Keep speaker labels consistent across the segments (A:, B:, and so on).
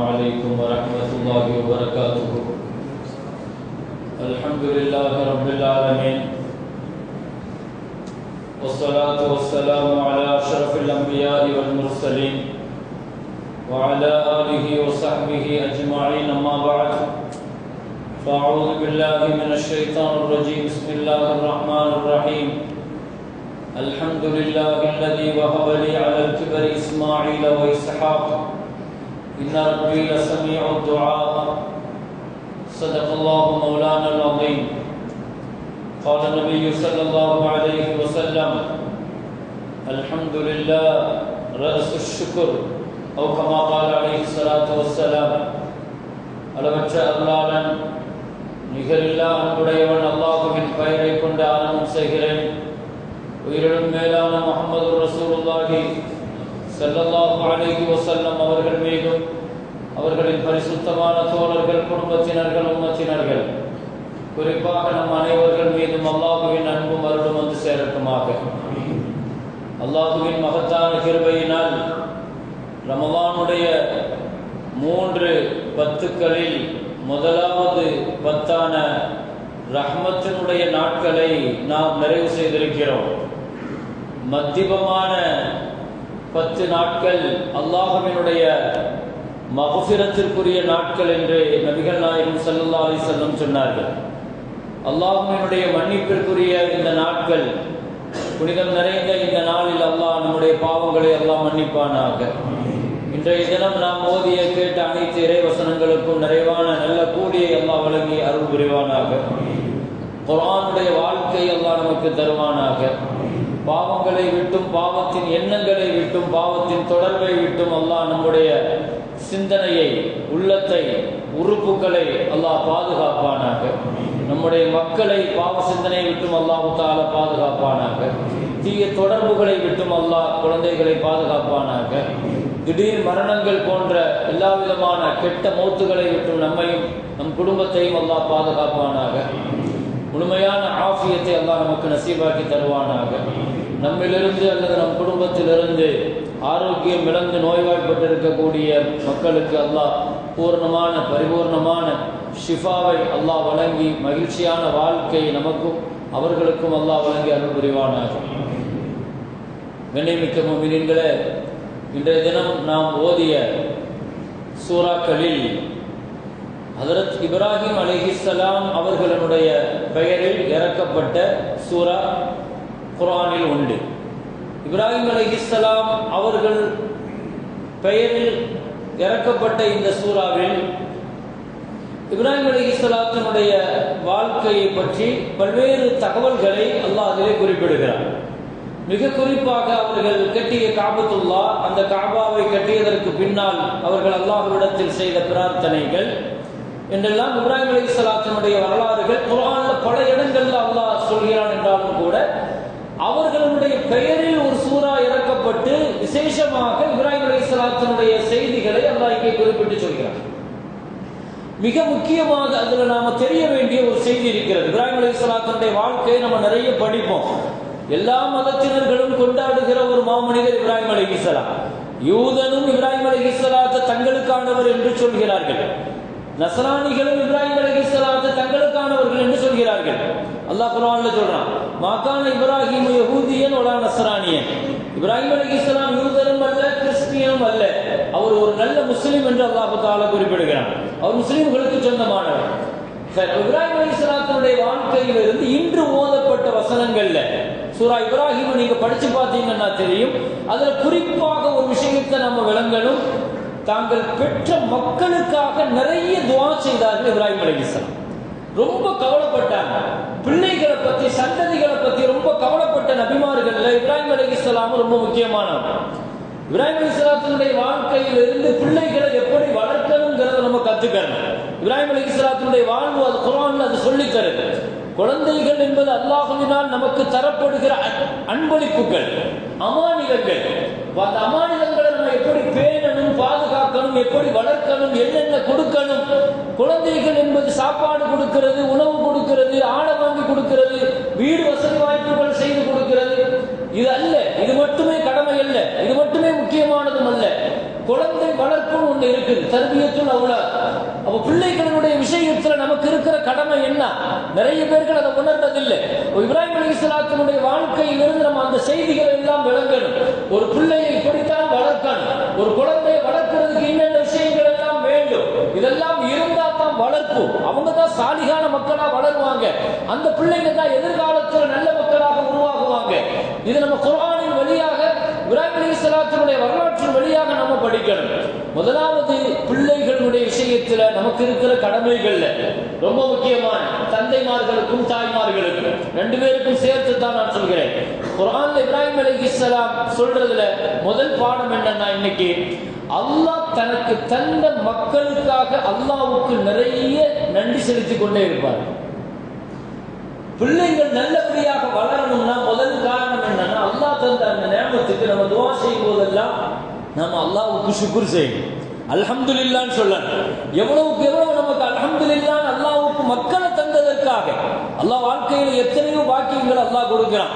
A: عليكم ورحمة الله وبركاته. الحمد لله رب العالمين، والصلاة والسلام على أشرف الأنبياء والمرسلين وعلى آله وصحبه أجمعين، أما بعد، فأعوذ بالله من الشيطان الرجيم. بسم الله الرحمن الرحيم. الحمد لله الذي وهب لي على الكبر إسماعيل وإسحاق إن ربي لسميع الدعاء. صدق الله مولانا العظيم. قال النبي صلى الله عليه وسلم: الحمد لله رأس الشكر، أو كما قال عليه الصلاة والسلام. அளவற்ற அருளாளன் நிகரில்லா அன்புடையவன் அல்லாஹுவின் பெயரை கொண்டு ஆரம்பம் செய்கிறேன். உயிரினும் மேலான முஹம்மது ரசூலுல்லாஹி ஸல்லல்லாஹு அலைஹி வஸல்லம் அவர்கள் மீதும், அவர்களின் பரிசுத்தமான தோழர்கள், குடும்பத்தினர்கள், உம்மத்தினர்கள், குறிப்பாக நம் அனைவர்கள் மீதும் அல்லாஹுவின் அன்பும் அருளும் வந்து சேரட்டுமாக. அல்லாஹுவின் மகத்தான கிருபையினால் ரமலானுடைய 3 பத்துக்களில் முதலாவது பத்தான ரஹ்மத்தினுடைய நாட்களை நாம் நிறைவு செய்திருக்கிறோம். மத்தியமமான 10 நாட்கள் அல்லாஹ்வினுடைய மக்ஃபிரத்திற்குரிய நாட்கள் என்று நபிகள் நாயகம் ஸல்லல்லாஹு அலைஹி வஸல்லம் சொன்னார்கள். அல்லாஹ்வினுடைய மன்னிப்பிற்குரிய இந்த நாட்கள், புனிதம் நிறைந்த இந்த நாளில் அல்லாஹ் நம்முடைய பாவங்களை அல்லாஹ் மன்னிப்பானாக. இன்றைய தினம் நாம் ஓதிய கேட்ட அனைத்து இறைவசனங்களுக்கும் நிறைவான நல்ல கூலியை அல்லாஹ் வழங்கி அருள் புரிவானாக. குர்ஆனுடைய வாழ்க்கை அல்லாஹ் நமக்கு தருவானாக. பாவங்களை விட்டும், பாவத்தின் எண்ணங்களை விட்டும், பாவத்தின் தொடர்பை விட்டும் அல்லாஹ் நம்முடைய சிந்தனையை, உள்ளத்தை, உறுப்புகளை அல்லாஹ் பாதுகாப்பானாக. நம்முடைய மக்களை பாவ சிந்தனையை விட்டும் அல்லாஹ் தஆலா பாதுகாப்பானாக. தீய தொடர்புகளை விட்டும் அல்லாஹ் குழந்தைகளை பாதுகாப்பானாக. திடீர் மரணங்கள் போன்ற எல்லா விதமான கெட்ட மௌத்துகளை விட்டும் நம்மையும் நம் குடும்பத்தையும் அல்லாஹ் பாதுகாப்பானாக. முழுமையான ஆஃபியத்தை அல்லாஹ் நமக்கு நசீபாக்கி தருவானாக. நம்மிலிருந்து அல்லது நம் குடும்பத்திலிருந்து ஆரோக்கியம் இழந்து நோய்வாய்ப்பட்டிருக்கக்கூடிய மக்களுக்கு அல்லாஹ் பூர்ணமான பரிபூர்ணமான ஷிஃபாவை அல்லாஹ் வழங்கி மகிழ்ச்சியான வாழ்க்கை நமக்கும் அவர்களுக்கும் அல்லாஹ் வழங்கி அருள் புரிவானாக. கண்ணியமிக்க முஃமினீன்களே, இன்றைய தினம் நாம் ஓதிய சூறாக்களில் ஹதரத் இப்ராஹிம் அலைஹிஸ்ஸலாம் அவர்களுடைய பெயரில் இறக்கப்பட்ட சூரா குர்ஆனில் உண்டு. இப்ராஹிம் அலைஹிஸ்ஸலாம் அவர்கள் பெயரில் இறக்கப்பட்ட இந்த சூறாவில் இப்ராஹிம் அலைஹிஸ்ஸலாத்தினுடைய வாழ்க்கையை பற்றி பல்வேறு தகவல்களை அல்லாஹ் அதிலே குறிப்பிடுகிறார். மிக குறிப்பாக அவர்கள் கட்டிய காபத்துல்லா, அந்த காபாவை கட்டியதற்கு பின்னால் அவர்கள் அல்லாஹ்விடத்தில் செய்த பிரார்த்தனைகள் என்றெல்லாம் இப்ராஹிம் அலைஹிஸ்ஸலாத்தினுடைய வரலாறுகள் குர்ஆன்ல பல இடங்கள்ல அல்லாஹ் சொல்கிறான். என்றாலும் கூட அவர்களுடைய பெயரில் ஒரு சூரா இறக்கப்பட்டு விசேஷமாக இப்ராஹிம் அலைஹிஸ்ஸலாத்தினுடைய செய்திகளை அல்லாஹ் இங்கே குறிப்பிட்டு சொல்கிறார். மிக முக்கியமாக அதுல நாம தெரிய வேண்டிய ஒரு செய்தி இருக்கிறது. இப்ராஹிம் அலைஹிஸ்ஸலாத்தினுடைய வாழ்க்கையை நம்ம நிறைய படிப்போம். எல்லா மதத்தினர்களும் கொண்டாடுகிற ஒரு மாமனிதர் இப்ராஹிம் அலைஹிஸ்ஸலாம். யூதனும் இப்ராஹிம் அலைஹிஸ்ஸலாத்தை தங்களுக்கானவர் என்று சொல்கிறார்கள். நஸ்ரானிகளும் இப்ராஹிம் அலைஹிஸ்ஸலாத்தை தங்களுக்கானவர்கள் என்று சொல்கிறார்கள். அல்லாஹ் குர்ஆன்ல சொல்றான்: மாகான இப்ராஹிம் யஹூதியன் வலா நஸ்ரானியன். இப்ராஹிம் அலைஹிஸ்ஸலாம் யூதரும் அல்ல, கிறிஸ்டியனும் அல்ல, அவர் ஒரு நல்ல முஸ்லிம் என்று அல்லாஹ் தஆலா குறிப்பிடுகிறான். அவர் முஸ்லிம்களுக்கு சொந்தமானவர். இப்ராஹிம் அலைஹிஸ்ஸலாத்தினுடைய வாழ்க்கையிலிருந்து இன்று ஓதப்பட்ட வசனங்கள்ல சூரா இப்ராஹிம் நீங்க படிச்சு பார்த்தீங்கன்னா தெரியும். அதுல குறிப்பாக ஒரு விஷயத்தை நம்ம விளங்கணும். தாங்கள் பெற்ற மக்களுக்காக நிறைய துஆ செய்தார்கள் இப்ராஹிம் அலைஹிஸ்ஸலாம். ரொம்ப கவலைப்பட்டாங்க. பிள்ளைகளை பத்தி, சந்ததிகளை பத்தி ரொம்ப கவலைப்பட்ட நபிமார்கள்ல இப்ராஹிம் அலைஹிஸ்ஸலாம் ரொம்ப முக்கியமானவர். இப்ராஹிம் அலைஹிஸ்ஸலாத்தினுடைய வாழ்க்கையிலிருந்து பிள்ளைகளை எப்படி வளர்க்கணுங்கிறத நம்ம கத்துக்கணும். இப்ராஹிம் அலைஹிஸ்ஸலாத்தினுடைய வாழ்வு அது குர்ஆன்ல அது சொல்லித் தருது. குழந்தைகள் என்பது அல்லாஹ்வினால் நமக்கு தரப்படுகிற அன்பளிப்புகள், அமானிதங்கள். அந்த அமானிதங்களை நம்ம எப்படி பேணணும், பாதுகாக்கணும், எப்படி வளர்க்கணும், என்னென்ன கொடுக்கணும். குழந்தைகள் என்பது சாப்பாடு கொடுக்கிறது, உணவு கொடுக்கிறது, ஆடை வாங்கி கொடுக்கிறது, வீடு வசதி வாய்ப்புகள் செய்து கொடுக்கிறது. இது அல்ல. இது மட்டுமே கடமை அல்ல, இது மட்டுமே முக்கியமானதும் அல்ல. குழந்தை வளர்ப்புன்னு ஒண்ணு இருக்குது, தர்பியத்துல் அவுலாத். அப்ப பிள்ளைகளுடைய விஷயத்துல நமக்கு இருக்கிற கடமை என்ன? நிறைய பேர்கள் அதை உணர்ந்ததில்லை. இப்ராஹிம் அலைஹிஸ்ஸலாத்தினுடைய வாழ்க்கையிலிருந்து நம்ம அந்த செய்திகளை எல்லாம் விளங்கணும். ஒரு பிள்ளையை இப்படித்தான் வளர்க்கணும், ஒரு குழந்தையை வளர்க்கிறதுக்கு என்னென்ன விஷயங்கள் எல்லாம் வேண்டும், இதெல்லாம் இருந்தா தான் வளர்ப்பு. அவங்க தான் சாலிகான மக்களா வளருவாங்க, அந்த பிள்ளைங்க தான் எதிர்காலத்தில் நல்ல மக்களாக உருவாகுவாங்க. இது நம்ம குர்ஆனின் வழியாக, இப்ராஹிம் அலைஹிஸ்ஸலாத்தினுடைய வரலாற்றின் வழியாக நம்ம படிக்கணும். முதலாவது, பிள்ளைகளுடைய விஷயத்துல நமக்கு இருக்கிற கடமைகள்ல ரொம்ப முக்கியமான தந்தைமார்களுக்கும் தாய்மார்களுக்கும் ரெண்டு பேருக்கும் சேர்த்து தான் நான் சொல்கிறேன். குர்ஆன்ல இப்ராஹிம் அலைஹிஸ்ஸலாம் சொல்றதுல முதல் பாடம் என்னன்னா, இன்னைக்கு அல்லாஹ் தனக்கு தந்த மக்களுக்காக அல்லாஹ்வுக்கு நிறைய நன்றி செலுத்திக் கொண்டே இருப்பார். பிள்ளைகள் நல்லபடியாக வளரணும்னா முதல் காரணம் என்னன்னா, அல்லாஹ் தந்த அந்த நியமத்துக்கு நம்ம துஆ செய்யும் போதெல்லாம் நம்ம அல்லாஹ்வுக்கு ஷுக்ர் செய்யணும், அல்ஹம்துலில்லாஹ்னு சொல்லணும். எவ்வளவுக்கு எவ்வளவு நமக்கு அல்ஹம்துலில்லாஹ் அல்லாஹ்வுக்கு மக்களை தந்ததற்காக. அல்லாஹ் வாழ்க்கையில எத்தனையோ பாக்கியங்கள் அல்லாஹ் கொடுக்கிறான்,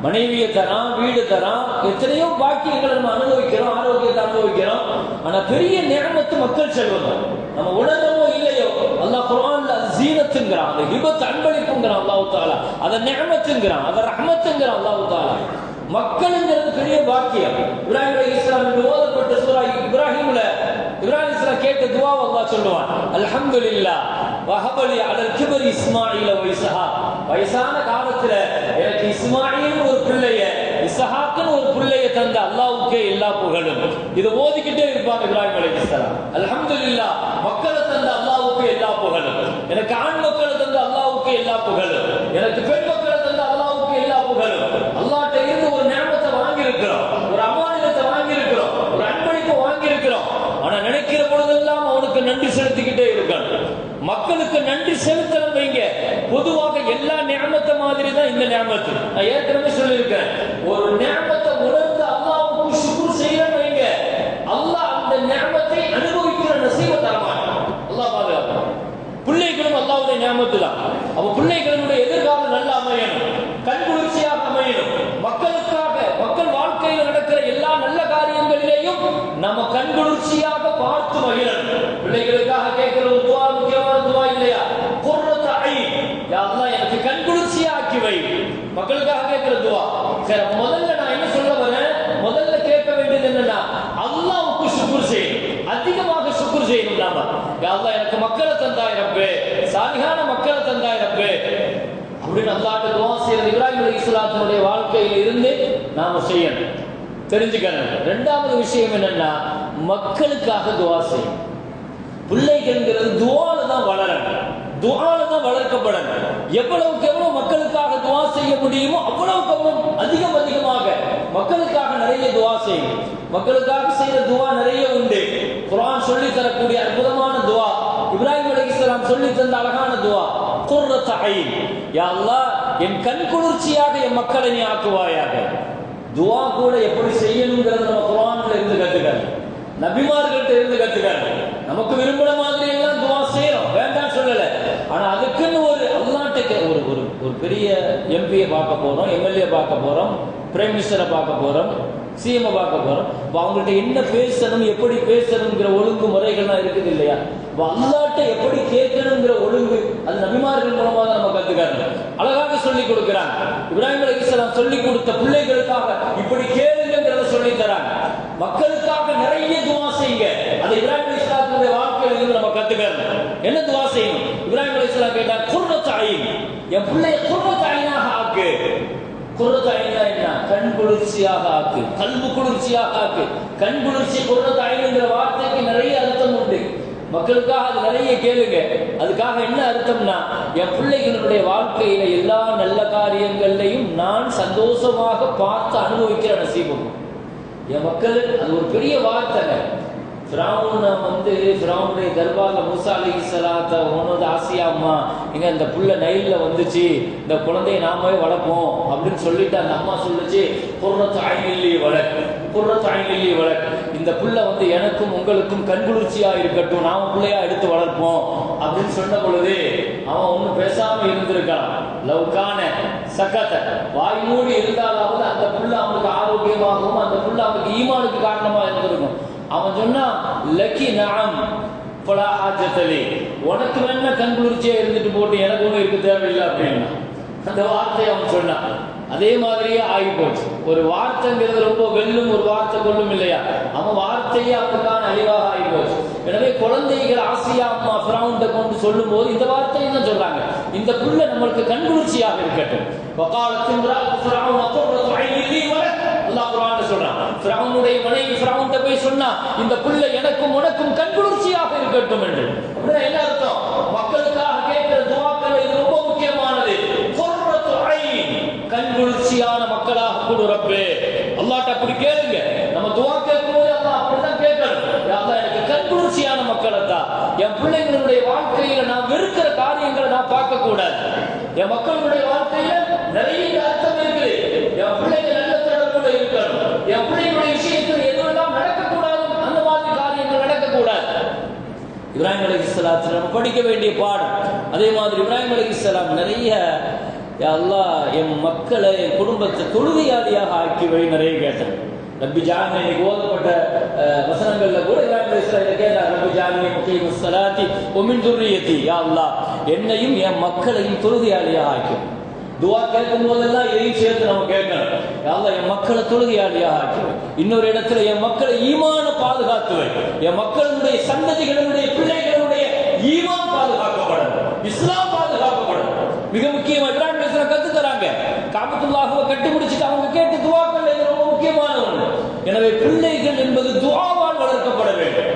A: மனைவியை தரான், வீடு தரான், எத்தனையோ பாக்கியங்களை நம்ம அனுபவிக்கிறோம், ஆரோக்கியத்தை அனுபவிக்கிறோம். ஆனா பெரிய நியமத்து மக்கள் செல்வம். நம்ம உணர்றமோ இல்லையோ, அல்லாஹ் குர்ஆன்ல ஜீனத்துங்கிறான், அந்த ஹிபத் அன்பளிப்புங்கிறான் அல்லாஹ் தஆலா, அதை நியமத்துங்கிறான், அதை ரஹ்மத்துங்கிறான் அல்லாஹ் தஆலா. மக்களுங்கிறது பெரிய பாக்கியம். இப்ராஹிம் அலைஹிஸ்ஸலாம் ஓதப்பட்ட சூரா இப்ராஹிம்ல இப்ராஹிம் அலைஹிஸ்ஸலாம் கேட்ட துஆவை அல்லாஹ் சொல்லுவான், அல்ஹம்துலில்லாஹ் வஹபலி அலல் கிபரி இஸ்மாஈல வ இஸ்ஹாக். வயசான காலத்துல எனக்கு இஸ்மாயில் ஒரு பிள்ளைய, இஸ்ஹாக்னு ஒரு பிள்ளைய தந்த அல்லாஹ்வுக்கே எல்லா புகழும். இதை ஓதிக்கிட்டே இருப்பாங்க இப்ராஹிம் அலைஹிஸ்ஸலாம். அல்ஹம்துலில்லாஹ், மக்களை தந்த அல்லாஹ்வுக்கு எல்லா புகழும், எனக்கு ஆண் மக்களை தந்த அல்லாஹ்வுக்கு எல்லா புகழும், எனக்கு பெண் மக்களை தந்த அல்லாஹ்வுக்கு எல்லா புகழும். அல்லாஹ்ட்ட இருந்து ஒரு நியமத்தை வாங்கி இருக்கிறோம், ஒரு அமானிதத்தை வாங்கி இருக்கிறோம், ஒரு அன்பளிப்பை வாங்கி இருக்கிறோம். ஆனா நினைக்கிற பொழுதெல்லாம் அவனுக்கு நன்றி செலுத்திக்கிட்டே இருக்கணும். மக்களுக்கு நன்றி செலுத்தணும் வைங்க. பொதுவாக எல்லா நியமத்தை மாதிரி தான் இந்த நியமத்து. நான் ஏற்கனவே சொல்லியிருக்கேன், ஒரு நியமத்தை உணர்ந்து அல்லாஹ்வுக்கு ஷுக்ர் செய்யணும் வைங்க, அல்லாஹ் அந்த நியமத்தை அனுபவிக்கிற நசீபை தரமாட்டான். அல்லாஹ் பாதுகாப்பான். பிள்ளைகளும் அல்லாஹ்வுடைய நியமத்து தான். அப்ப பிள்ளைகளுடைய எதிர்காலம் நல்லா அமையணும், கண்குளிர்ச்சியாக அமையணும். மக்களுக்காக, மக்கள் வாழ்க்கையில் நடக்கிற எல்லா நல்ல காரியங்களிலேயும் நம்ம கண்குளிர்ச்சியாக பார்த்து மகிழணும். பிள்ளைகளுக்காக கேட்கிற ஒரு துஆ முக்கியமான துஆ இல்லையா? குர்ரத்து ஐன், யா அல்லாஹ் எனக்கு கண்குளிர்ச்சியா ஆக்கி வை. மக்களுக்காக கேட்கிற துஆ. சரி, முதல்ல நான் என்ன சொல்ல வரேன், முதல்ல கேட்க வேண்டியது என்னன்னா, அல்லாஹ்வுக்கு ஷுக்ர் செய்யணும், அதிகமாக ஷுக்ர் செய்யணும். நாம யா அல்லாஹ் எனக்கு மக்களை தந்தாய் ரப்பே, சாலிஹான மக்களை தந்தாய் ரப்பே அப்படின்னு அல்லாஹ்ட்ட துஆ செய்யறது இப்ராஹிம் அலைஹிஸ்ஸலாத்தினுடைய வாழ்க்கையில இருந்து நாம செய்யணும், தெரிஞ்சுக்கணும். இரண்டாவது விஷயம் என்னன்னா, மக்களுக்காக துஆ செய்யணும். பிள்ளைகள்ங்கிறது துஆல தான் வளரணும், துஆல தான் வளர்க்கப்படணும். எவ்வளவுக்கு எவ்வளவு மக்களுக்காக துஆ செய்ய முடியுமோ அவ்வளவுக்கு அவ்வளவு அதிகமாக மக்களுக்காக நிறைய துஆ செய்யணும். மக்களுக்காக செய்யற துஆ நிறைய உண்டு. குர்ஆன் சொல்லி தரக்கூடிய அற்புதமான துஆ, இப்ராஹிம் அலைஹிஸ்ஸலாம் சொல்லி தந்த அழகான துஆ, குர்ரத்து ஐன், யா அல்லாஹ் என் கண் குளிர்ச்சியாக என் மக்களை நீ ஆக்குவாயாக. துஆ கூட எப்படி செய்யணுங்கிறது நம்ம குர்ஆன்ல இருந்து கத்துக்கணும், நபிமார்கள்ட்ட இருந்து கத்துக்கணும். நமக்கு விரும்பின மாதிரி எல்லாம் துஆ செய்யறோம், வேண்டாம் சொல்லல. ஆனா அதுக்குன்னு ஒரு அல்லாஹ்ட்ட ஒரு பெரிய எம்பியை பார்க்க போறோம், எம்எல்ஏ பார்க்க போறோம், பிரைம் மினிஸ்டரை பார்க்க போறோம், சிஎம் பார்க்க போறோம். அவங்கள்ட்ட என்ன பேசணும், எப்படி பேசணுங்கிற ஒழுங்கு முறைகள்லாம் இருக்குது இல்லையா? அல்லாஹ்ட்ட எப்படி கேட்கணுங்கிற ஒழுங்கு அது நபிமார்கள் மூலமா தான் நம்ம கத்துக்கணும். அழகாக சொல்லி கொடுக்கிறாங்க. இப்ராஹிம் அலைஹிஸ்ஸலாம் சொல்லி கொடுத்த பிள்ளைகளுக்காக இப்படி கேளுங்கிறத சொல்லி தராங்க. மக்களுக்காக நிறைய துஆ செய்யுங்க. அது இப்ராஹிம் அலைஹிஸ்ஸலாத்துடைய வாழ்க்கையில இருந்து நம்ம கத்துக்கணும். என்ன துஆ செய்யணும்? இப்ராஹிம் அலைஹிஸ்ஸலாம் கேட்டாங்க, குர்ரத்து ஐன், என் பிள்ளையை குர்ரத்து ஐனாக ஆக்கு. குர்ரத்து ஐனா என்ன? கண் குளிர்ச்சியாக ஆக்கு, கல்பு குளிர்ச்சியாக ஆக்கு. கண் குளிர்ச்சி, குர்ரத்து ஐனுங்கிற வார்த்தைக்கு நிறைய அர்த்தம் உண்டு. மக்களுக்காக அது நிறைய கேளுங்க. அதுக்காக என்ன அர்த்தம்னா, என் பிள்ளைகளுடைய வாழ்க்கையில எல்லா நல்ல காரியங்களையும் நான் சந்தோஷமாக பார்த்து அனுபவிக்கிற நசீபம் என் மக்கள். அது ஒரு பெரிய வார்த்தை. ஃபிரௌனை வந்து ஃபிரௌனுடைய தர்பார்ல மூசா அலைஹிஸ்ஸலாத்தை ஒன்னது ஆசியா அம்மா இங்க இந்த புள்ள நைல்ல வந்துச்சு, இந்த குழந்தையை நாமே வளர்ப்போம் அப்படின்னு சொல்லிட்டு அந்த அம்மா சொல்லுச்சு, குர்ரத்து ஐனில்லி வளக், குர்ரத்து ஐனில்லி வளக், இந்த புள்ள வந்து எனக்கும் உங்களுக்கும் கண்குளிர்ச்சியா இருக்கட்டும், நாம பிள்ளையா எடுத்து வளர்ப்போம் அப்படின்னு சொன்ன பொழுது அவன் ஒன்னும் பேசாம இருந்திருக்கான். லவ்கான சக்கத்த, வாய் மூடி இருந்தாலாவது அந்த புள்ள அவனுக்கு ஆரோக்கியமாகவும் அந்த புள்ள அவனுக்கு ஈமானுக்கு காரணமா இருந்திருக்கும். அவன் சொன்னா லக்கி நஅம் ஃபலா ஹாஜத்தலி, உனக்கு வேணா கண்குளிர்ச்சியா இருந்துட்டு போட்டு எனக்கு ஒன்றும் இருக்க தேவையில்லை அப்படின்னா அந்த வார்த்தையை அவன் சொன்னான். அதே மாதிரியே ஆகி போச்சு. ஒரு வார்த்தைங்கிறது ரொம்ப வெல்லும், ஒரு வார்த்தை கொல்லும் இல்லையா? அவன் வார்த்தையே அவனுக்கான அழிவாக ஆகி போச்சு. எனவே குழந்தைகள் ஆசியா அம்மா ஃபிரௌன்ட்ட கொண்டு சொல்லும் போது இந்த வார்த்தையை தான் சொல்றாங்க, இந்த புள்ள நம்மளுக்கு கண்குளிர்ச்சியாக இருக்கட்டும். வகாலத்தின் ஃபிரௌன் குர்ரத்து ஐனில்லி வலக், அல்லாஹ் குர்ஆன்ல சொல்றான். ஃபிரௌனுடைய மனைவி ஃபிரௌன்ட்ட போய் சொன்னா, இந்த புள்ள எனக்கும் உனக்கும் கண்குளிர்ச்சியாக இருக்கட்டும் என்று. அப்படின்னா என்ன அர்த்தம்? மக்களுக்காக கேட்கிற துஆக்கள் இது ரொம்ப முக்கியமானது. குர்ரத்து ஐன், கண்குளிர்ச்சியான மக்களாக கொடு ரப்பே. அல்லாஹ்ட்ட அப்படி கேளுங்க. நம்ம துஆ கேட்கும்போது அல்லாஹ் அப்படிதான் கேட்கணும். யா அல்லாஹ் எனக்கு கண்குளிர்ச்சியான மக்களை தா. என் பிள்ளைகளுடைய வாழ்க்கையில நான் வெறுக்கிற காரியங்களை நான் பார்க்க கூடாது. என் மக்களுடைய வாழ்க்கையில நிறைய அர்த்தம் இருக்குது. என் பிள்ளைகள் நல்ல தொடர்புல இருக்கணும். என் பிள்ளைகளுடைய விஷயத்தில் எதுவெல்லாம் நடக்கக்கூடாது அந்த மாதிரி காரியங்கள் நடக்கக்கூடாது. இப்ராஹிம் அலைஹிஸ்ஸலாத்து நம்ம படிக்க வேண்டிய பாடம். அதே மாதிரி இப்ராஹிம் அலைஹிஸ்ஸலாம் நிறைய யா அல்லாஹ் என் மக்களை என் குடும்பத்தை தொழுகையாளியாக ஆக்கி வை நிறைய கேட்டார். ரப்பி ஜஅல்னி, இன்னைக்கு ஓதப்பட்ட வசனங்கள்ல கூட இப்ராஹிம் அலைஹிஸ்ஸலாம் கேட்டார், ரப்பி ஜஅல்னி முகீமஸ் ஸலாத்தி வ மின் துர்ரியத்தி, யா அல்லாஹ் என்னையும் என் மக்களையும் தொழுகையாளியாக ஆக்கி. துஆ கேட்கும் போதெல்லாம் இதையும் சேர்த்து நம்ம கேட்கணும். யா அல்லாஹ் என் மக்களை தொழுகையாளியாக ஆக்கி. இன்னொரு இடத்துல என் மக்களை ஈமான பாதுகாத்து வை. என் மக்களுடைய சந்ததிகளுடைய பிள்ளைகளுடைய ஈமான் பாதுகாக்கப்படணும், இஸ்லாம் பாதுகாக்கப்படணும். மிக முக்கியமா இப்ராஹிம் அலைஹிஸ்ஸலாம் கத்து தராங்க. காபத்துல்லாஹ்வை கட்டி முடிச்சிட்டு அவங்க கேட்ட துஆக்கள் இது ரொம்ப முக்கியமான ஒன்று. எனவே பிள்ளைகள் என்பது துஆவால் வளர்க்கப்பட வேண்டும்.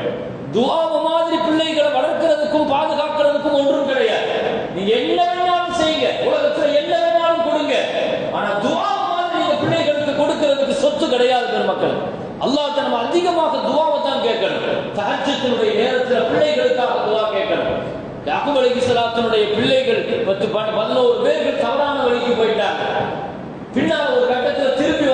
A: துஆவ மாதிரி பிள்ளைகளை வளர்க்கிறதுக்கும் பாதுகாக்கிறதுக்கும் ஒன்றும் கிடையாது. நீங்க என்ன வேணாலும் செய்யுங்க, உலகத்துல என்ன வேணாலும் கொடுங்க, ஆனா துஆ மாதிரி நீங்க பிள்ளைகளுக்கு கொடுக்கிறதுக்கு சொத்து கிடையாது. பெருமக்கள், அல்லாஹ்ட்ட நம்ம அதிகமாக துஆவை தான் கேட்கணும். தஹஜ்ஜுடைய நேரத்துல பிள்ளைகளுக்காக துஆ கேட்கணும். யாக்கூப் அலைஹிஸ்ஸலாத்துடைய பிள்ளைகள் 11 பேர்கள் தவறான வழிக்கு போயிட்டாங்க. பின்னால் ஒரு கட்டத்தில் திரும்பி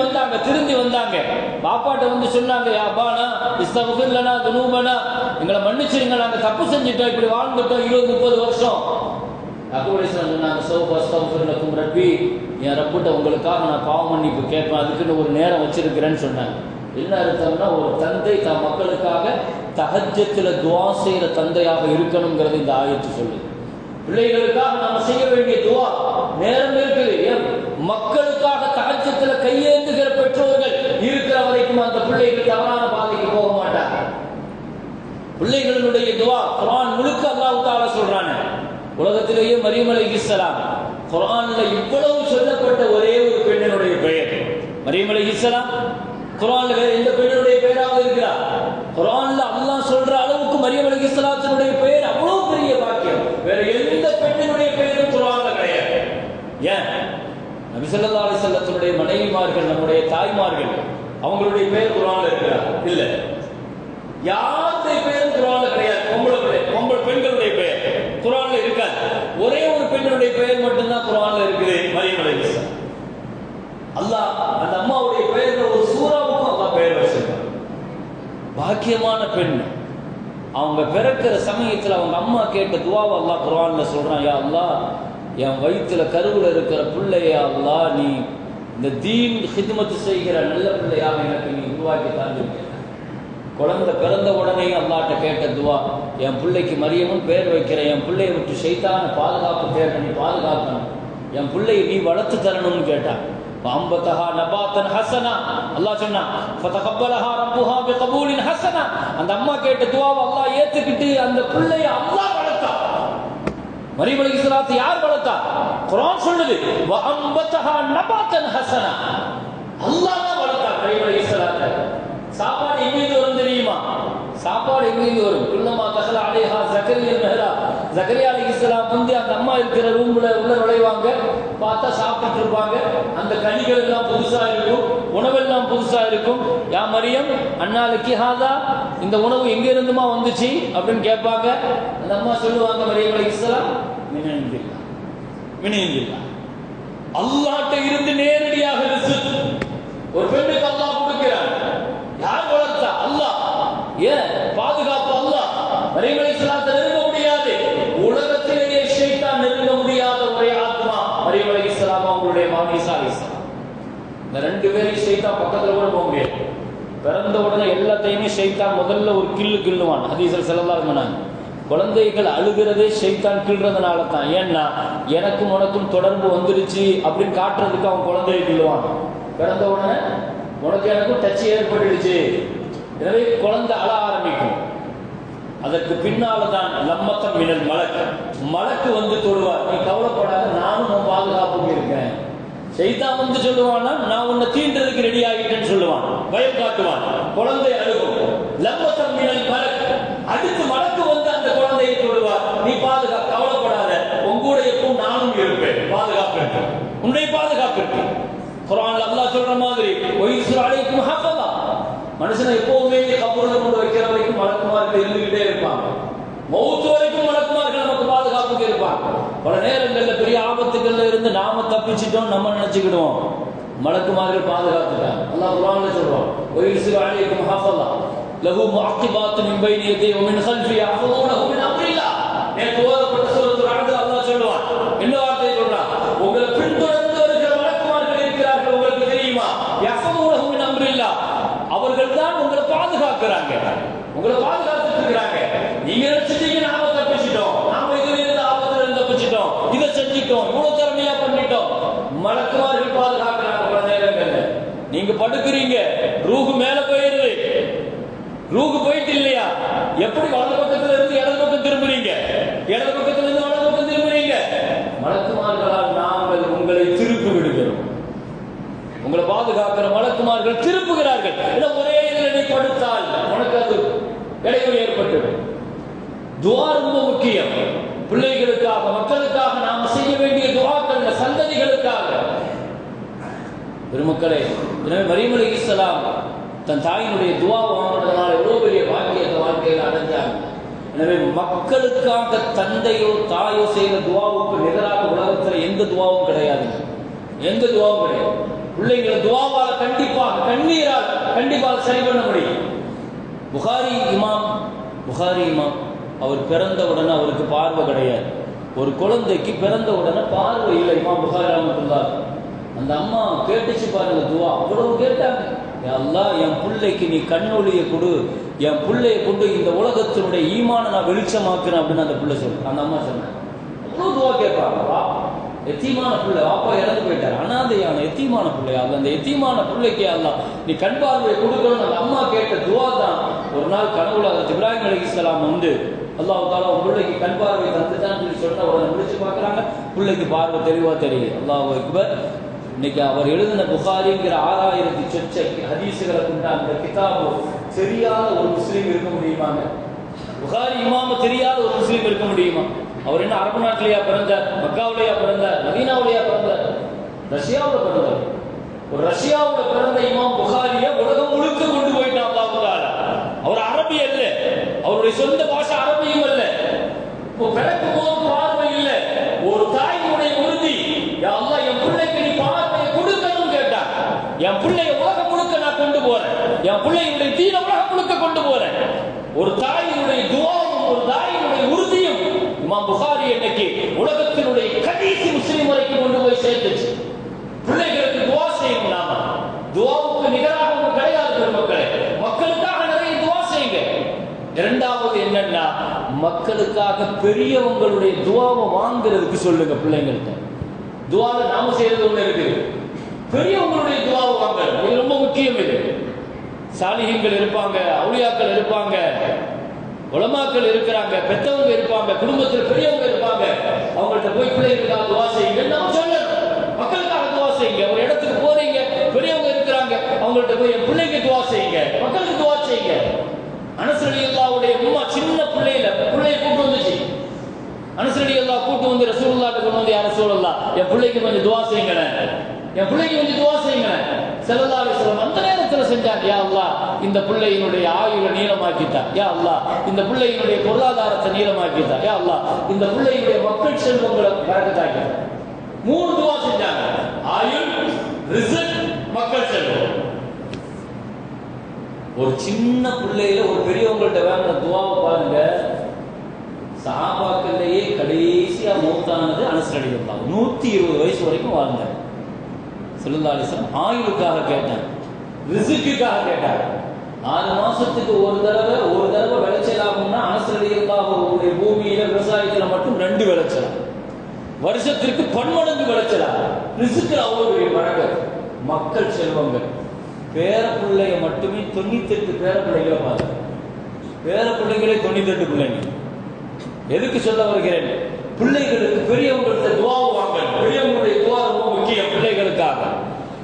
A: வந்தாங்க. பாப்பாட்ட வந்து சொன்னாங்க, யா அபானா இஸ்தக்ஃபிர் லனா துனூபனா, எங்களை மன்னிச்சிருங்க, நாங்க தப்பு செஞ்சிட்டோம், இப்படி வாழ்ந்துட்டோம் 20-30 வருஷம். யாக்கூப் அலைஹிஸ்ஸலாம் சொன்னாங்க, சௌஃப அஸ்தக்ஃபிர் லக்கும் ரப்பி, என் ரப்புட்ட உங்களுக்காக நான் பாவ மன்னிப்பு கேட்பேன், அதுக்குன்னு ஒரு நேரம் வச்சிருக்கிறேன்னு சொன்னாங்க. என்ன அர்த்தம்னா, ஒரு தந்தை தன் மக்களுக்காக தஹஜ்ஜத்துல துஆ செய்யற தந்தையாக இருக்கணும்ங்கிறது இந்த ஆயத்து சொல்லுது. பிள்ளைகளுக்காக நாம செய்ய வேண்டிய துஆ நேரம் இருக்குது. மக்களுக்காக தஹஜ்ஜத்துல கையேந்துகிற பெற்றோர்கள் இருக்கிற வரைக்கும் அந்த பிள்ளைகள் தவறான பாதைக்கு போக மாட்டாங்க. பிள்ளைகளுடைய துஆ குர்ஆன் முழுக்க அல்லாஹ் தஆலா சொல்றானே. உலகத்திலேயே மரியம் அலைஹிஸ்ஸலாம் குர்ஆன்ல இவ்வளவு சொல்லப்பட்ட ஒரே ஒரு பெண்ணினுடைய பெயர் மரியம் அலைஹிஸ்ஸலாம். குர்ஆன்ல வேற எந்த பெண்ணுடைய பெயராவது இருக்குதா? குர்ஆன்ல அல்லாஹ் சொல்ற அளவுக்கு மரியம் அலைஹிஸ்ஸலாத்தினுடைய பெயர் அவ்வளவு பெரிய பாக்கியம் வேற எந்த பெண்ணினுடைய பெயரும் குர்ஆன்ல கிடையாது. ஏன்? நபி ஸல்லல்லாஹு அலைஹி வஸல்லத்துடைய மனைவிமார்கள், நம்முடைய தாய்மார்கள், அவங்களுடைய பெயர் குர்ஆன்ல இருக்குதா? இல்ல. யாருடைய பெயரும் குர்ஆன்ல கிடையாது. பொம்பளை பெண்களுடைய பெயர் குர்ஆன்ல இருக்காது. ஒரே ஒரு பெண்ணுடைய பெயர் மட்டும்தான் குர்ஆன்ல இருக்குது, மரியம் அலைஹிஸ்ஸலாம். அல்லாஹ் அந்த அம்மாவுடைய பெயர்ல ஒரு சூறாவுக்கும் அல்லாஹ் பெயர் வச்சிருக்கான். பாக்கியமான பெண். அவங்க பிறக்கிற சமயத்தில் அவங்க அம்மா கேட்ட துஆவை அல்லாஹ் குர்ஆன்ல சொல்றான், யா அல்லாஹ் என் வயிற்றுல கருவுல இருக்கிற பிள்ளைய அல்லாஹ் நீ இந்த தீன் ஹித்மத் செய்கிற நல்ல பிள்ளையாக எனக்கு நீ உருவாக்கி தந்திருக்க. குழந்தை பிறந்த உடனே அல்லாஹ்ட்ட கேட்ட துஆ, என் பிள்ளைக்கு மரியமும் பேர் வைக்கிறேன், என் பிள்ளையை விட்டு ஷைத்தான பாதுகாப்பு தேவை, நீ பாதுகாக்கணும், என் பிள்ளையை நீ வளர்த்து தரணும்னு கேட்டான். அம்பதஹா நபாத்தன் ஹஸனா, அல்லாஹ் சொன்னான் ஃபதகப்பலஹா ரப்புஹா பிகபூலின் ஹஸனா. அந்த அம்மா கேட்ட துஆவை அல்லாஹ் ஏத்துக்கிட்டு அந்த பிள்ளையை அல்லாஹ் வளர்த்தான். மரியம் அலைஹிஸ்ஸலாத்தை யார் வளர்த்தா? குர்ஆன் சொல்லுது, வ அம்பதஹா நபாத்தன் ஹஸனா. அல்லாஹ் தான் வளர்த்தான் மரியம் அலைஹிஸ்ஸலாத்தை. சாப்பாடு எங்கிருந்து வரும் தெரியுமா? சாப்பாடு எங்கிருந்து வரும்? குல்லமா தகல அலைஹா ஜக்கரியா மெஹரா, ஜக்கரியா அலைஹிஸ்ஸலாம் வந்து அந்த அம்மா இருக்கிற ரூம்ல உள்ள நுழைவாங்க. பார்த்தா சாப்பிட்டு இருப்பாங்க. அந்த கனிகள் எல்லாம் புதுசா இருக்கும், உணவெல்லாம் புதுசா இருக்கும். யா மரியம் அன்னாலுக்கு ஹாதா, இந்த உணவு எங்க இருந்துமா வந்துச்சு அப்படின்னு கேட்பாங்க. அந்த அம்மா சொல்லுவாங்க, மரியம் அலைஹிஸ்ஸலாம், மினஇந்தில்லாஹ், அல்லாஹ்ட்ட இருந்து நேரடியாக ரிஸ்க். ஒரு பெண்ணுக்கு அல்லாஹ் கொடுக்கிறான். யார் வளர்த்தா? அல்லாஹ். ஏன் பாதுகாப்பு? அல்லாஹ். மரியம் அலைஹிஸ்ஸலாத்தை நெருங்க முடியாது. உலகத்திலேயே ஷைத்தான் நெருங்க முடியாத ஒரே ஆத்மா மரியம் அலைஹிஸ்ஸலாம், அவங்களுடைய மகன் ஈசா அலைஹிஸ்ஸலாம். இந்த ரெண்டு பேரையும் ஷைத்தான் பக்கத்துல கூட போக முடியாது. பிறந்த உடனே எல்லாத்தையுமே ஷைத்தான் முதல்ல ஒரு கிள்ளுவான். ஹதீஸ்ல ஸல்லல்லாஹு அலைஹி வஸல்லம், குழந்தைகள் அழுகிறதே ஷைத்தான் கிள்றதுனால தான். ஏன்னா எனக்கும் உனக்கும் தொடர்பு வந்துருச்சு அப்படின்னு காட்டுறதுக்கு அவன் குழந்தையை கிள்ளுவான். பிறந்த உடனே உனக்கு எனக்கும் டச் ஏற்பட்டுடுச்சு, எனவே குழந்தை அழ ஆரம்பிக்கும். அதற்கு பின்னால தான் லம்மத்தம் மினல் மலக்கு, மலக்கு வந்து தொடுவார். நீ கவலைப்படாத, நானும் உன் பாதுகாப்புக்கு இருக்கேன். ஷைத்தான் வந்து சொல்லுவானா, நான் உன்னை தீண்டதுக்கு ரெடி ஆகிட்டேன்னு சொல்லுவான், பயம் காட்டுவான். குழந்தை அழுகும். லம்மத்தம் மினல் மலக்கு, அடுத்து மலக்கு வந்து அந்த குழந்தையை தொடுவார். நீ கவலைப்படாத, உங்கூட எப்பவும் நானும் இருப்பேன், பாதுகாப்பு இருக்கு, உன்னுடைய பாதுகாப்பு இருக்கு. குர்ஆன்ல அல்லாஹ் சொல்ற மாதிரி ஒய்ஸுர் அலைக்கும் ஹஃபதா, மனுஷனை எப்பவுமே கபூர்ல கொண்டு வைக்கிற வரைக்கும் மலக்குமார்கள் இருந்துகிட்டே இருப்பாங்க. மௌத் வரைக்கும் மலக்குமார்கள் நமக்கு பாதுகாப்புக்கு இருப்பாங்க. பல நேரங்கள்ல பெரிய ஆபத்துகள்ல இருந்து நாம தப்பிச்சிட்டோம் நம்ம நினைச்சுக்கிடுவோம், மலக்குமார்கள் பாதுகாத்துட்டாங்க. அல்லாஹ் குர்ஆன்ல சொல்றான், ஒய்ஸுர் அலைக்கும் ஹஃபதா லஹு முஅக்கிபாத்து மின் பைனி யதைஹி வ மின் கல்ஃபிஹி யஹ்ஃபதுனஹு மின் அம்ரில்லாஹ். நேற்று ஓதப்பட்ட சூரத்துல் அஹ்ஸாப்ல அல்லாஹ் சொல்றான், என்ன வார்த்தை சொல்றான்? உங்களை பின்தொடர்ந்து வருகிற மலக்குமார்கள் இருக்கிறார்கள், உங்களுக்கு தெரியுமா? யஹ்ஃபதுனஹு மின் அம்ரில்லாஹ், அவர்கள் தான் உங்களை பாதுகாக்கிறாங்க, உங்களை பாதுகாத்துட்டு இருக்காங்க. நீங்க நினைச்சிட்டீங்க நாம தப்பிச்சிட்டோம், நாம இதுல இருந்து ஆபத்துல இருந்து தப்பிச்சிட்டோம், இதை செஞ்சிட்டோம், இவ்வளவு திறமையா பண்ணிட்டோம். மலக்குமார்கள் பாதுகாக்கிறாங்க. பல நேரங்கள்ல நீங்க படுக்கிறீங்க, ரூஹு மேல போயிருது, ரூஹு போயிட்டு இல்லையா, எப்படி வலது பக்கத்துல இருந்து இடது பக்கம் திரும்புறீங்க, இடது பக்கத்துல இருந்து வலது பக்கம் திரும்புறீங்க? மலக்குமார்களால் நாங்கள் உங்களை திருப்பி விடுகிறோம். உங்களை பாதுகாக்கிற மலக்குமார்கள் திருப்புகிறார்கள். ஒரே இதில் நீ படுத்தால் உனக்கு அது இடையூறு ஏற்பட்டுவிடும். துஆ ரொம்ப முக்கியம். பிள்ளைகளுக்காக, மக்களுக்காக நாம் செய்ய வேண்டிய துஆக்கள், சந்ததிகளுக்காக. பெருமக்களே, எனவே மரியம் அலைஹிஸ்ஸலாம் தன் தாயினுடைய துஆ வாங்கினதுனால எவ்வளவு பெரிய பாக்கியத்தை வாழ்க்கையில் அடைஞ்சாங்க. எனவே மக்களுக்காக தந்தையோ தாயோ செய்த துஆவுக்கு நிகராக உலகத்தில் எந்த துஆவும் கிடையாது, எந்த துஆவும் கிடையாது. பிள்ளைகளை துஆவால கண்டிப்பாக, கண்ணீரால் கண்டிப்பாக சரி பண்ண முடியும். புகாரி இமாம் அவர் பிறந்த உடனே அவருக்கு பார்வை கிடையாது. ஒரு குழந்தைக்கு பிறந்த உடனே பார்வை இல்லை. இமாம் புகாரி ரஹ்மத்துல்லாஹ், அந்த அம்மா கேட்டுச்சு பாருங்க துஆ, அவ்வளவு கேட்டாங்க. யா அல்லாஹ், என் பிள்ளைக்கு நீ கண்ணொளியை கொடு, என் பிள்ளையை கொண்டு இந்த உலகத்தினுடைய ஈமான நான் வெளிச்சமாக்குறேன் அப்படின்னு அந்த பிள்ளை சொல்லு. அந்த அம்மா சொன்னேன், அவ்வளவு துஆ கேட்பாங்க. எத்தீமான பிள்ளை, வாப்பா இறந்து போயிட்டார், அனாதையான எத்தீமான பிள்ளையா, அந்த எத்தீமான பிள்ளைக்கு அல்லாஹ் நீ கண் பார்வையை கொடுக்கணும். அந்த அம்மா கேட்ட துஆ தான். ஒரு நாள் கனவுல ஹஜ்ரத் இப்ராஹிம் அலைஹிஸ்ஸலாம் வந்து அல்லாஹ் தஆலா உன் பிள்ளைக்கு கண் பார்வை தந்துட்டான்னு சொல்லி சொன்ன உடனே முடிச்சு பார்க்குறாங்க, பிள்ளைக்கு பார்வை தெளிவா தெரியுது. அல்லாஹ் அக்பர். இன்னைக்கு அவர் எழுதின புகாரிங்கிற 6000 சொச்ச ஹதீஸுகளை கொண்ட அந்த கிதாபு தெரியாத ஒரு முஸ்லீம் இருக்க முடியுமாங்க? புகாரி இமாம தெரியாத ஒரு முஸ்லீம் இருக்க முடியுமா? அவர் என்ன அரபு நாட்டிலேயா பிறந்தார், மக்காவிலேயா பிறந்தார், மதீனாவிலேயா பிறந்தார், ரஷ்யாவில் பிறந்தார். ஒரு ரஷ்யாவில் பிறந்த இமாம் புகாரியை உலகம் முழுக்க கொண்டு போயிட்டான் அல்லாஹ் தஆலா. அவர் அரபி அல்ல, அவருடைய சொந்த பாஷை அரபியும் அல்ல. இப்போ பிறக்கும் போது பார்வை இல்லை. ஒரு தாயினுடைய உறுதி, யா அல்லாஹ் என் பிள்ளைக்கு நீ பார்வையை கொடுக்கணும் கேட்டார். என் பிள்ளைய உலகம் முழுக்க நான் கொண்டு போறேன், என் பிள்ளையுடைய தீன உலகம் முழுக்க கொண்டு போறேன். ஒரு தாயினுடைய துஆவும் ஒரு தாயினுடைய உறுதியும் இமாம் புகாரி இன்னைக்கு உலகத்தினுடைய கடைசி முஸ்லிம் வரைக்கும் கொண்டு போய் சேர்த்துச்சு. பிள்ளைகளுக்கு துஆ செய்யணும். நாம துஆவுக்கு நிகராக ஒன்று கிடையாது பெருமக்களே. மக்களுக்காக நிறைய துஆ செய்யுங்க. இரண்டாவது என்னன்னா, மக்களுக்காக பெரியவங்களுடைய துஆவை வாங்குறதுக்கு சொல்லுங்க பிள்ளைங்கள்ட்ட. துஆல நாம செய்யறது ஒண்ணு இருக்கு, பெரியவங்களுடைய துஆவை வாங்குறது இது ரொம்ப முக்கியம். இது சாலிஹீன்கள் இருப்பாங்க, அவுலியாக்கள் இருப்பாங்க, உலமாக்கள் இருக்கிறாங்க, பெத்தவங்க இருப்பாங்க, குடும்பத்தில் பெரியவங்க இருப்பாங்க. அவங்கள்ட்ட போய் பிள்ளைகளுக்காக துஆ செய்யுங்க நாம சொல்லணும். மக்களுக்காக துஆ செய்யுங்க. ஒரு இடத்துக்கு போறீங்க, பெரியவங்க இருக்கிறாங்க, அவங்கள்ட்ட போய் என் பிள்ளைக்கு துஆ செய்யுங்க, மக்களுக்கு துஆ செய்யுங்க. அனஸ் ரலியல்லாஹுடைய உம்மா சின்ன பிள்ளைய கூட்டு வந்துச்சு. அனஸ் ரலியல்லாஹு என் பிள்ளைக்கு கொஞ்சம் துவா செய்யுங்களேன், என் பிள்ளைக்கு கொஞ்சம் துவா செய்யுங்களேன். ஸல்லல்லாஹு அலைஹி வஸல்லம் அந்த நேரத்தில் செஞ்சாங்க. யா அல்லாஹ் இந்த பிள்ளையினுடைய ஆயுளை நீளமாக்கிட்டா, யா அல்லாஹ் இந்த பிள்ளையினுடைய பொருளாதாரத்தை நீளமாக்கிட்டா, யா அல்லாஹ் இந்த பிள்ளையினுடைய மக்கள் செல்வங்களை பரக்கத்தாக்கிட்டா. 3 துவா செஞ்சாங்க. ஆயுள், ரிஸ்க், மக்கள் செல்வம். ஒரு சின்ன பிள்ளையில ஒரு பெரியவங்கள்ட்ட வாங்கின துவாவை பாருங்க. சஹாபாக்கள்லயே கடைசியா மௌத்தானது அனஸ் ரலியல்லாஹு அன்ஹு. 120 வயசு வரைக்கும் வாழ்ந்தார். ஸல்லல்லாஹு அலைஹி வஸல்லம் ஆயுளுக்காக கேட்டாங்க, ரிஸ்க்குக்காக கேட்டாங்க. 6 மாசத்துக்கு ஒரு தடவை விளைச்சல் ஆகும்னா அனஸ் ரலியல்லாஹு அன்ஹுடைய பூமியில விவசாயத்துல மட்டும் 2 விளைச்சல், வருஷத்திற்கு பன்மடங்கு விளைச்சலா. ரிஸ்க்குல அவ்வளவு பெரிய பரக்கத். மக்கள் செல்வங்கள், பேர பிள்ளைய மட்டுமே 98 பேர பிள்ளைகளை பாருங்க. பேர பிள்ளைகளே 98 பிள்ளைங்க. எதுக்கு சொல்ல வருகிறேன்? பிள்ளைகளுக்கு பெரியவங்கள்ட்ட துவா வாங்க. பெரியவங்களுடைய துவா ரொம்ப முக்கியம் பிள்ளைகளுக்காக.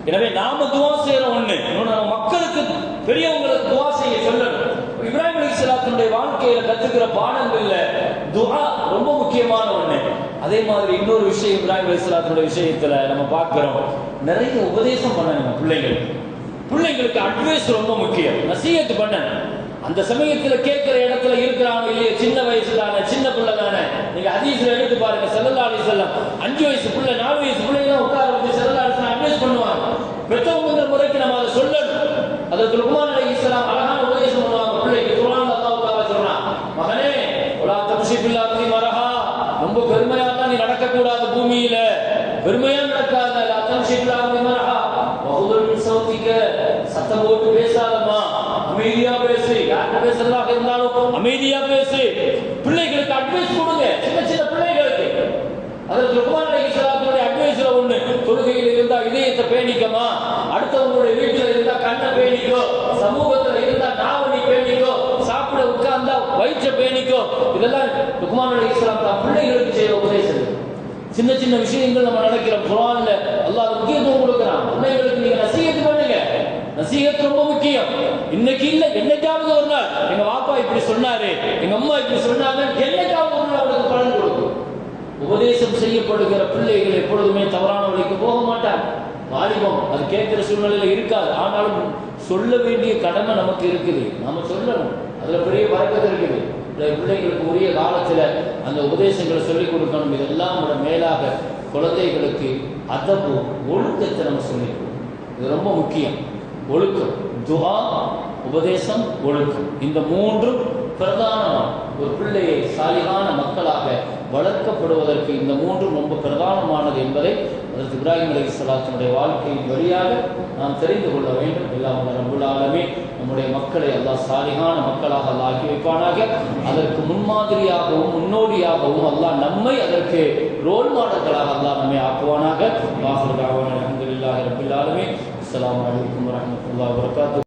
A: எனவே நாம துவா செய்யற ஒண்ணு, நம்ம மக்களுக்கு பெரியவங்களுக்கு துவா செய்ய சொல்லணும். இப்ராஹிம் அலைஹிஸ்ஸலாத்துடைய வாழ்க்கையில கத்துக்கிற பாடங்கள்ல துஆ ரொம்ப முக்கியமான ஒண்ணு. அதே மாதிரி இன்னொரு விஷயம் இப்ராஹிம் அலைஹிஸ்ஸலாத்துடைய விஷயத்துல நம்ம பார்க்கிறோம், நிறைய உபதேசம் பண்ணணும் பிள்ளைங்களுக்கு அட்வைஸ் ரொம்ப முக்கியம். நசீஹத் பண்ணணும். அந்த சமயத்துல கேட்கிற இடத்துல இருக்கிறாங்க இல்லையே, சின்ன வயசு தானே, சின்ன பிள்ளை தானே. நீங்க ஹதீஸ்ல எடுத்து பாருங்க, ஸல்லல்லாஹு அலைஹி வஸல்லம் 5 வயசு பிள்ளை 4 வயசு பிள்ளைலாம் உட்கார வச்சு ஸல்லல்லாஹு அலைஹி வஸல்லம் அட்வைஸ் பண்ணுவாங்க. பெற்றவங்கிற முறைக்கு நம்ம அதை சொல்லணும். அதற்கு லுக்மான் அலைஹிஸ்ஸலாம் அழகான உபதேசம் பண்ணுவாங்க பிள்ளைக்கு. குர்ஆன்ல அல்லாஹ் தஆலா சொல்றான், மகனே வலா தம்ஷி ஃபில் அர்தி மரஹா, ரொம்ப பெருமையா நீ நடக்க கூடாது பூமியில, பெருமையா நடக்காத. லா தம்ஷி ஃபில் அர்தி மரஹா வஹுதுல் மின் சௌதிக, சத்தம் போட்டு பேசாதம்மா, அமைதியா பேசு. யார்கிட்ட பேசுறதாக இருந்தாலும் அமைதியா பேசு. பிள்ளைகளுக்கு அட்வைஸ் கொடுங்க, சின்ன பிள்ளைகளுக்கு. அதற்கு லுக்மான் அலைஹிஸ்ஸலாத்துடைய அட்வைஸ்ல ஒண்ணு, தொழுகையில் இருந்தா இதயத்தை பேணிக்கமா, அடுத்தவங்களுடைய வீட்டுல இருந்தா கண்ணை பேணிக்கோ, சமூகத்துல இருந்தா நாவணி பேணிக்கோ, சாப்பிட உட்கார்ந்தா வயிற்றை பேணிக்கோ. இதெல்லாம் லுக்மான் அலைஹிஸ்ஸலாம் தான் பிள்ளைகளுக்கு செய்யற உபதேசம். சின்ன விஷயங்கள் நம்ம நினைக்கிறோம். குர்ஆன்ல அல்லாஹ் முக்கியத்துவம் கொடுக்கிறான். பிள்ளைகளுக்கு நீங்க நசீஹத் பண்ணுங்க. நசீஹத் ரொம்ப முக்கியம். இன்னைக்கு இல்ல, என்னைக்காவது ஒரு நாள் எங்க வாப்பா இப்படி சொன்னாரு, எங்க அம்மா இப்படி சொன்னாங்க, என்னைக்காவது ஒரு நாள் அவருக்கு பலன் கொடுக்கும். உபதேசம் செய்யப்படுகிற பிள்ளைகள் எப்பொழுதுமே தவறான வழிக்கு போக மாட்டாங்க. வாலிபம் அது கேட்கிற சூழ்நிலையில இருக்காது. ஆனாலும் சொல்ல வேண்டிய கடமை நமக்கு இருக்குது. நாம சொல்லணும். அதுல பெரிய பரக்கத்து இருக்குது. பிள்ளைகளுக்கு உரிய காலத்துல அந்த உபதேசங்களை சொல்லிக் கொடுக்கணும். இதெல்லாம் விட மேலாக குழந்தைகளுக்கு அதபு, ஒழுக்கத்தை நம்ம சொல்லிக் கொடுக்கணும். இது ரொம்ப முக்கியம். ஒழுக்கம், துஆ, உபதேசம், ஒழுக்கம், இந்த 3 பிரதானமான ஒரு பிள்ளையை சாலிகான மக்களாக வளர்க்கப்படுவதற்கு இந்த 3 ரொம்ப பிரதானமானது என்பதை அதற்கு இப்ராஹிம் அலைஹிஸ்ஸலாத்துடைய வாழ்க்கையின் வழியாக நாம் தெரிந்து கொள்ள வேண்டும். எல்லாம் ரப்புல் ஆலமீன் நம்முடைய மக்களை அல்லாஹ் சாலிகான மக்களாக அல்லாஹ் ஆக்கி வைப்பானாக. அதற்கு முன்மாதிரியாகவும் முன்னோடியாகவும் அல்லாஹ் நம்மை அதற்கு ரோல் மாடல்களாக அல்லாஹ் நம்மை ஆக்குவானாக. வாஹிரு தஅவானா அல்ஹம்துலில்லாஹி ரப்பில் ஆலமீன். அஸ்ஸலாமு அலைக்கும் வரஹ்மத்துல்லாஹி வபரகாத்துஹு.